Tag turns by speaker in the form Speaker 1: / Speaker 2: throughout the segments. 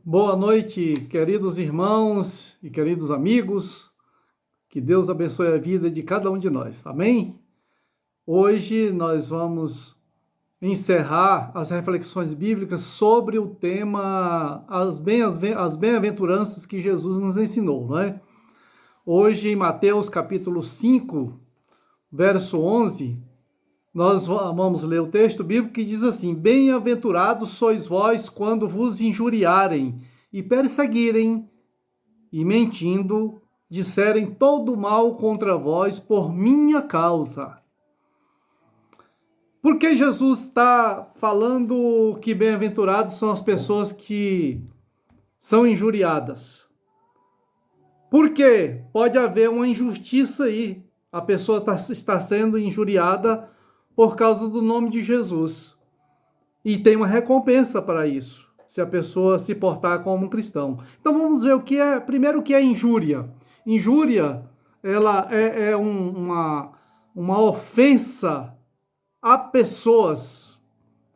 Speaker 1: Boa noite, queridos irmãos e queridos amigos. Que Deus abençoe a vida de cada um de nós. Amém? Hoje nós vamos encerrar as reflexões bíblicas sobre o tema as bem-aventuranças que Jesus nos ensinou, não é? Hoje, em Mateus capítulo 5, verso 11, nós vamos ler o texto bíblico que diz assim: Bem-aventurados sois vós quando vos injuriarem e perseguirem e mentindo disserem todo mal contra vós por minha causa. Por que Jesus está falando que bem-aventurados são as pessoas que são injuriadas? Porque pode haver uma injustiça aí. A pessoa está sendo injuriada por causa do nome de Jesus. E tem uma recompensa para isso, se a pessoa se portar como um cristão. Então vamos ver primeiro o que é injúria. Injúria, ela é uma ofensa a pessoas.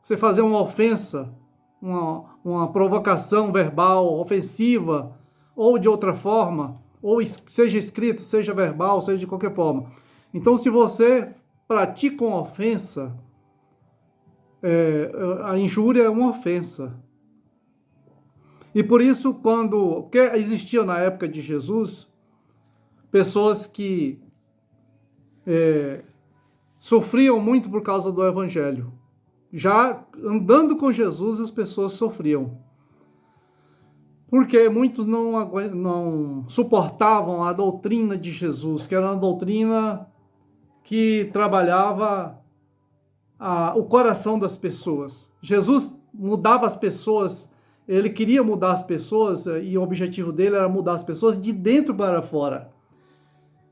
Speaker 1: Você fazer uma ofensa, uma provocação verbal, ofensiva, ou de outra forma, ou seja escrito, seja verbal, seja de qualquer forma. Então, se você pratica uma ofensa, a injúria é uma ofensa. E por isso, porque existia na época de Jesus pessoas que sofriam muito por causa do evangelho. Já andando com Jesus, as pessoas sofriam. Porque muitos não suportavam a doutrina de Jesus, que era uma doutrina que trabalhava o coração das pessoas. Jesus mudava as pessoas, ele queria mudar as pessoas, e o objetivo dele era mudar as pessoas de dentro para fora.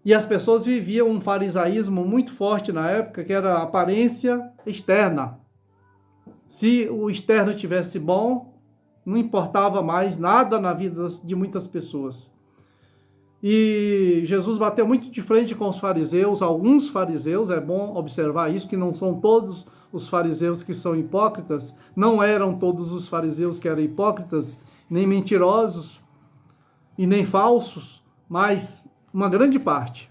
Speaker 1: E as pessoas viviam um farisaísmo muito forte na época, que era a aparência externa. Se o externo estivesse bom, não importava mais nada na vida de muitas pessoas. E Jesus bateu muito de frente com os fariseus, alguns fariseus, é bom observar isso, que não são todos os fariseus que são hipócritas, não eram todos os fariseus que eram hipócritas, nem mentirosos e nem falsos, mas uma grande parte.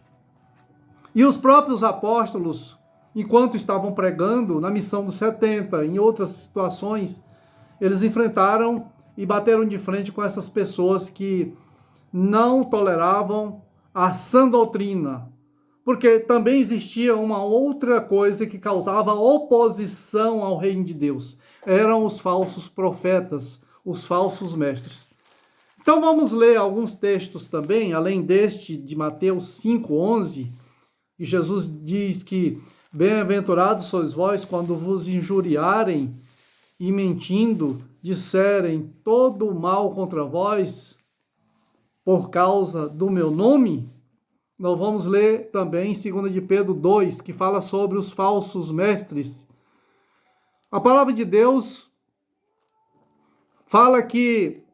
Speaker 1: E os próprios apóstolos, enquanto estavam pregando na missão dos 70, em outras situações, eles enfrentaram e bateram de frente com essas pessoas que não toleravam a sã doutrina, porque também existia uma outra coisa que causava oposição ao reino de Deus. Eram os falsos profetas, os falsos mestres. Então vamos ler alguns textos também, além deste de Mateus 5:11, que Jesus diz que bem-aventurados sois vós quando vos injuriarem e mentindo disserem todo o mal contra vós por causa do meu nome. Nós vamos ler também 2 de Pedro 2, que fala sobre os falsos mestres. A palavra de Deus fala que,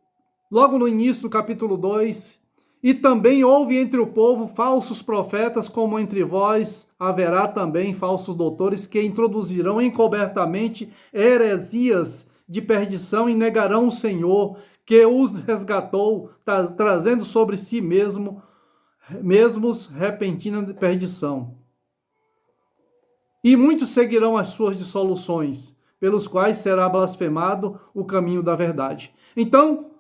Speaker 1: logo no início do capítulo 2, e também houve entre o povo falsos profetas, como entre vós haverá também falsos doutores que introduzirão encobertamente heresias de perdição e negarão o Senhor, que os resgatou, trazendo sobre si mesmos repentina perdição. E muitos seguirão as suas dissoluções, pelos quais será blasfemado o caminho da verdade. Então,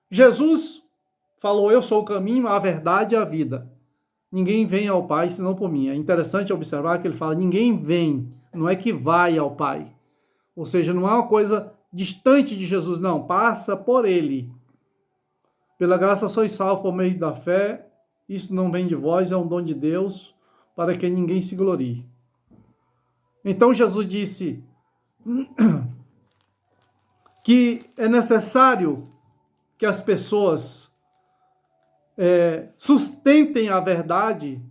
Speaker 1: Jesus falou: eu sou o caminho, a verdade e a vida. Ninguém vem ao Pai senão por mim. É interessante observar que ele fala: ninguém vem, não é que vai ao Pai. Ou seja, não é uma coisa distante de Jesus, não, passa por ele. Pela graça sois salvos por meio da fé, isso não vem de vós, é um dom de Deus, para que ninguém se glorie. Então Jesus disse que é necessário que as pessoas sustentem a verdade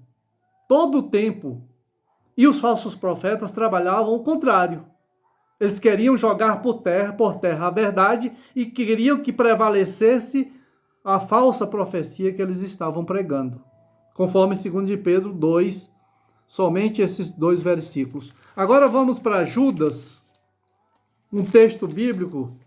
Speaker 1: todo o tempo, e os falsos profetas trabalhavam o contrário. Eles queriam jogar por terra a verdade e queriam que prevalecesse a falsa profecia que eles estavam pregando. Conforme 2 de Pedro 2, somente esses 2 versículos. Agora vamos para Judas, um texto bíblico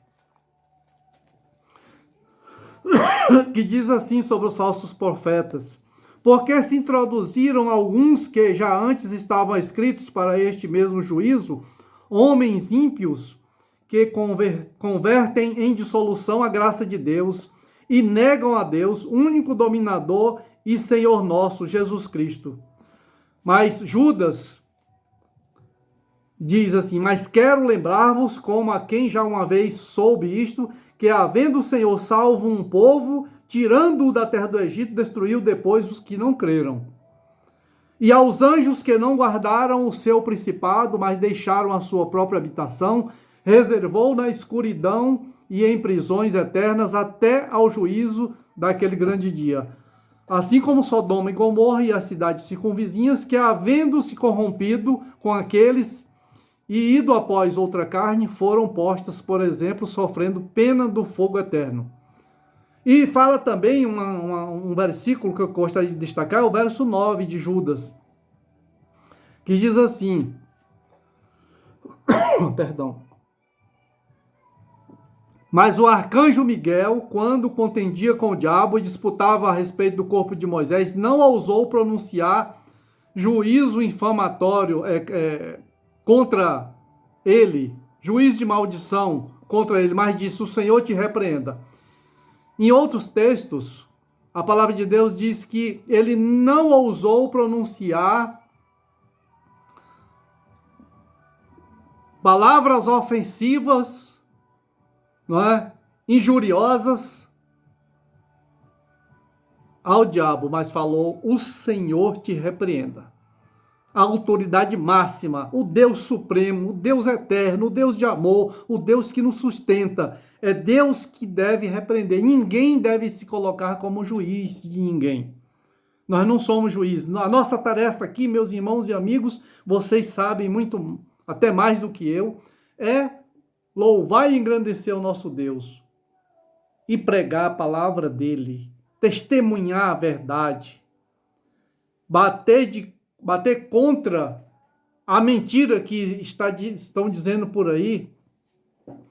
Speaker 1: que diz assim sobre os falsos profetas: porque se introduziram alguns que já antes estavam escritos para este mesmo juízo, homens ímpios que convertem em dissolução a graça de Deus e negam a Deus, único dominador e Senhor nosso, Jesus Cristo. Mas Judas diz assim: mas quero lembrar-vos, como a quem já uma vez soube isto, que havendo o Senhor salvo um povo, tirando-o da terra do Egito, destruiu depois os que não creram. E aos anjos que não guardaram o seu principado, mas deixaram a sua própria habitação, reservou na escuridão e em prisões eternas até ao juízo daquele grande dia. Assim como Sodoma e Gomorra e as cidades circunvizinhas, que havendo se corrompido com aqueles e ido após outra carne, foram postas, por exemplo, sofrendo pena do fogo eterno. E fala também um versículo que eu gostaria de destacar, o verso 9 de Judas, que diz assim, perdão: mas o arcanjo Miguel, quando contendia com o diabo e disputava a respeito do corpo de Moisés, não ousou pronunciar juízo infamatório contra ele, juízo de maldição contra ele, mas disse: o Senhor te repreenda. Em outros textos, a palavra de Deus diz que ele não ousou pronunciar palavras ofensivas, não é? Injuriosas ao diabo, mas falou: o Senhor te repreenda. A autoridade máxima, o Deus supremo, o Deus eterno, o Deus de amor, o Deus que nos sustenta, é Deus que deve repreender. Ninguém deve se colocar como juiz de ninguém. Nós não somos juízes. A nossa tarefa aqui, meus irmãos e amigos, vocês sabem muito, até mais do que eu, é louvar e engrandecer o nosso Deus e pregar a palavra dele, testemunhar a verdade, bater contra a mentira que estão dizendo por aí,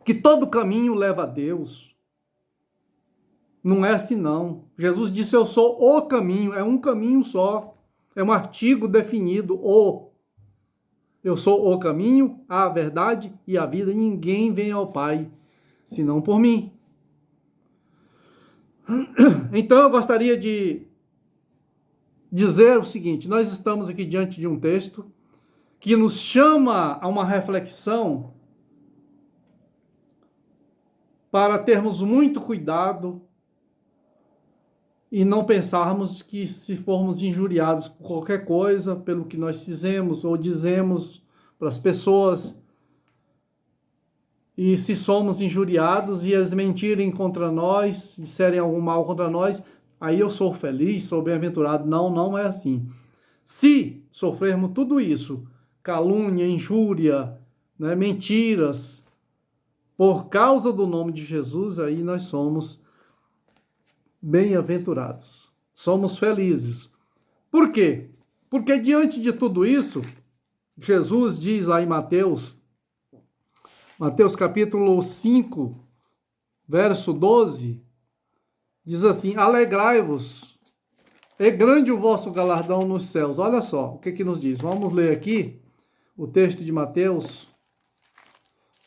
Speaker 1: que todo caminho leva a Deus. Não é assim não. Jesus disse: eu sou o caminho, é um caminho só, é um artigo definido, o. Eu sou o caminho, a verdade e a vida. Ninguém vem ao Pai senão por mim. Então eu gostaria de dizer o seguinte: nós estamos aqui diante de um texto que nos chama a uma reflexão para termos muito cuidado e não pensarmos que, se formos injuriados por qualquer coisa, pelo que nós fizemos ou dizemos para as pessoas, e se somos injuriados e eles mentirem contra nós, disserem algum mal contra nós, aí eu sou feliz, sou bem-aventurado. Não, não é assim. Se sofrermos tudo isso, calúnia, injúria, né, mentiras, por causa do nome de Jesus, aí nós somos bem-aventurados. Somos felizes. Por quê? Porque diante de tudo isso, Jesus diz lá em Mateus capítulo 5, verso 12, diz assim: alegrai-vos, é grande o vosso galardão nos céus. Olha só o que nos diz. Vamos ler aqui o texto de Mateus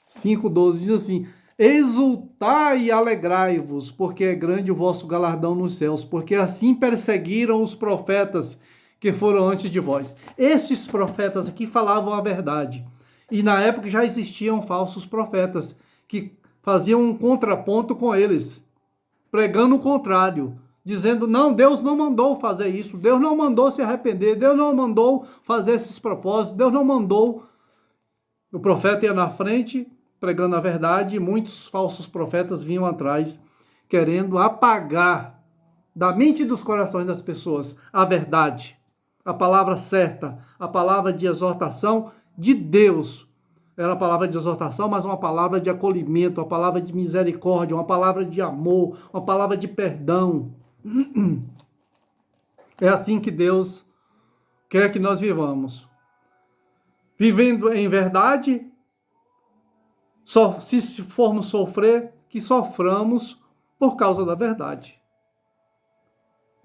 Speaker 1: 5,12, diz assim: exultai e alegrai-vos, porque é grande o vosso galardão nos céus, porque assim perseguiram os profetas que foram antes de vós. Estes profetas aqui falavam a verdade. E na época já existiam falsos profetas que faziam um contraponto com eles, pregando o contrário, dizendo: não, Deus não mandou fazer isso, Deus não mandou se arrepender, Deus não mandou fazer esses propósitos, Deus não mandou. O profeta ia na frente, pregando a verdade, e muitos falsos profetas vinham atrás, querendo apagar da mente e dos corações das pessoas a verdade, a palavra certa, a palavra de exortação de Deus. Era a palavra de exortação, mas uma palavra de acolhimento, uma palavra de misericórdia, uma palavra de amor, uma palavra de perdão. É assim que Deus quer que nós vivamos. Vivendo em verdade, só se formos sofrer, que soframos por causa da verdade.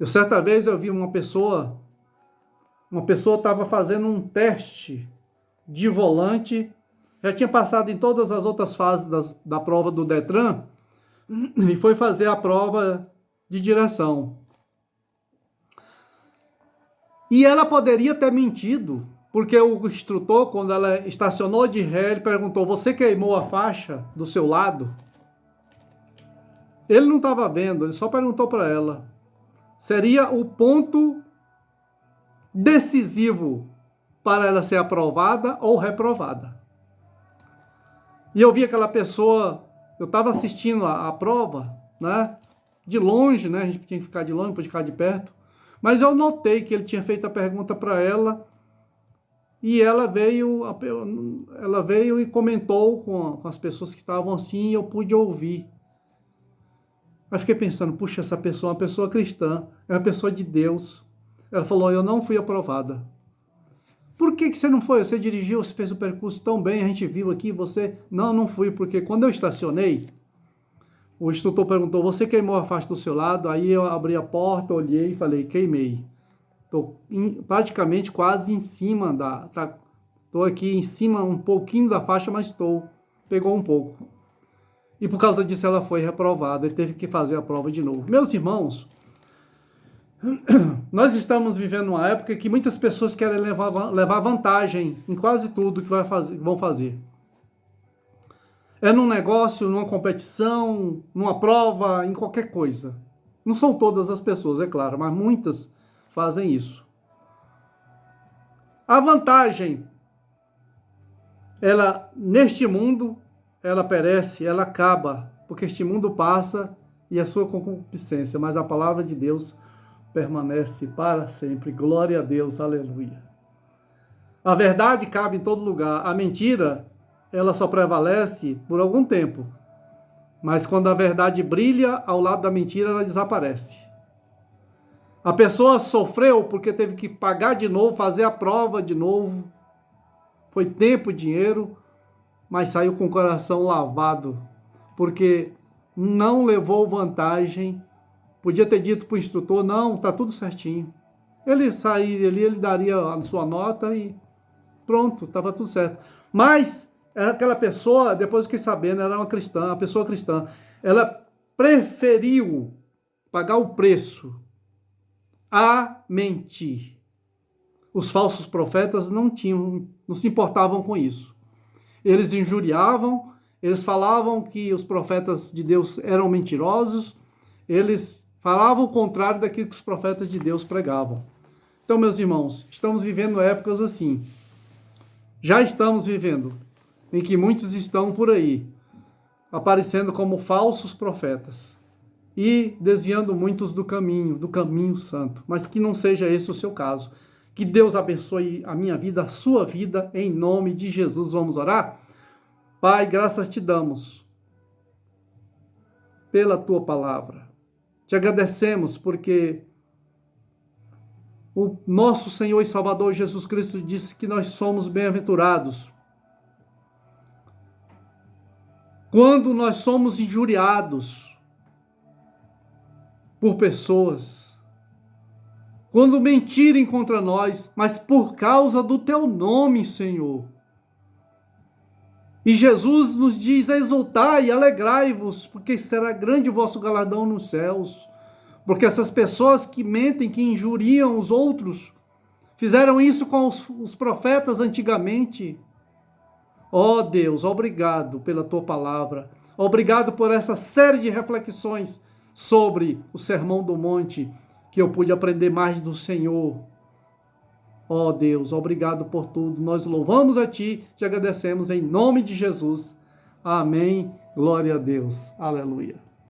Speaker 1: Certa vez eu vi uma pessoa estava fazendo um teste de volante, já tinha passado em todas as outras fases da prova do Detran, e foi fazer a prova de direção. E ela poderia ter mentido, porque o instrutor, quando ela estacionou de ré, ele perguntou: você queimou a faixa do seu lado? Ele não estava vendo, ele só perguntou para ela. Seria o ponto decisivo para ela ser aprovada ou reprovada. E eu vi aquela pessoa, eu estava assistindo a prova, né? De longe, né? A gente tinha que ficar de longe, não podia ficar de perto. Mas eu notei que ele tinha feito a pergunta para ela e ela veio e comentou com as pessoas que estavam assim e eu pude ouvir. Aí fiquei pensando, puxa, essa pessoa é uma pessoa cristã, é uma pessoa de Deus. Ela falou: eu não fui aprovada. Por que você não foi? Você dirigiu, você fez o percurso tão bem, a gente viu aqui, você... Não fui, porque quando eu estacionei, o instrutor perguntou: você queimou a faixa do seu lado? Aí eu abri a porta, olhei e falei: queimei. Estou praticamente quase em cima estou aqui em cima um pouquinho da faixa, mas pegou um pouco. E por causa disso ela foi reprovada e teve que fazer a prova de novo. Meus irmãos, nós estamos vivendo uma época que muitas pessoas querem levar vantagem em quase tudo que vão fazer. É num negócio, numa competição, numa prova, em qualquer coisa. Não são todas as pessoas, é claro, mas muitas fazem isso. A vantagem, ela neste mundo, ela perece, ela acaba, porque este mundo passa e a sua concupiscência, mas a palavra de Deus permanece para sempre. Glória a Deus, aleluia. A verdade cabe em todo lugar. A mentira, ela só prevalece por algum tempo. Mas quando a verdade brilha ao lado da mentira, ela desaparece. A pessoa sofreu porque teve que pagar de novo, fazer a prova de novo. Foi tempo, dinheiro, mas saiu com o coração lavado, porque não levou vantagem. Podia ter dito para o instrutor: não, tá tudo certinho. Ele sairia ali, ele daria a sua nota e pronto, estava tudo certo. Mas aquela pessoa, depois eu fiquei sabendo, era uma cristã, uma pessoa cristã. Ela preferiu pagar o preço a mentir. Os falsos profetas não se importavam com isso. Eles injuriavam, eles falavam que os profetas de Deus eram mentirosos, eles falavam o contrário daquilo que os profetas de Deus pregavam. Então, meus irmãos, estamos vivendo épocas assim. Já estamos vivendo, em que muitos estão por aí, aparecendo como falsos profetas e desviando muitos do caminho santo. Mas que não seja esse o seu caso. Que Deus abençoe a minha vida, a sua vida, em nome de Jesus. Vamos orar? Pai, graças te damos pela tua palavra. Te agradecemos porque o nosso Senhor e Salvador Jesus Cristo disse que nós somos bem-aventurados quando nós somos injuriados por pessoas, quando mentirem contra nós, mas por causa do teu nome, Senhor. E Jesus nos diz: exultai e alegrai-vos, porque será grande o vosso galardão nos céus. Porque essas pessoas que mentem, que injuriam os outros, fizeram isso com os profetas antigamente. Ó Deus, obrigado pela tua palavra. Obrigado por essa série de reflexões sobre o Sermão do Monte, que eu pude aprender mais do Senhor. Ó Deus, obrigado por tudo. Nós louvamos a Ti, te agradecemos em nome de Jesus. Amém. Glória a Deus. Aleluia.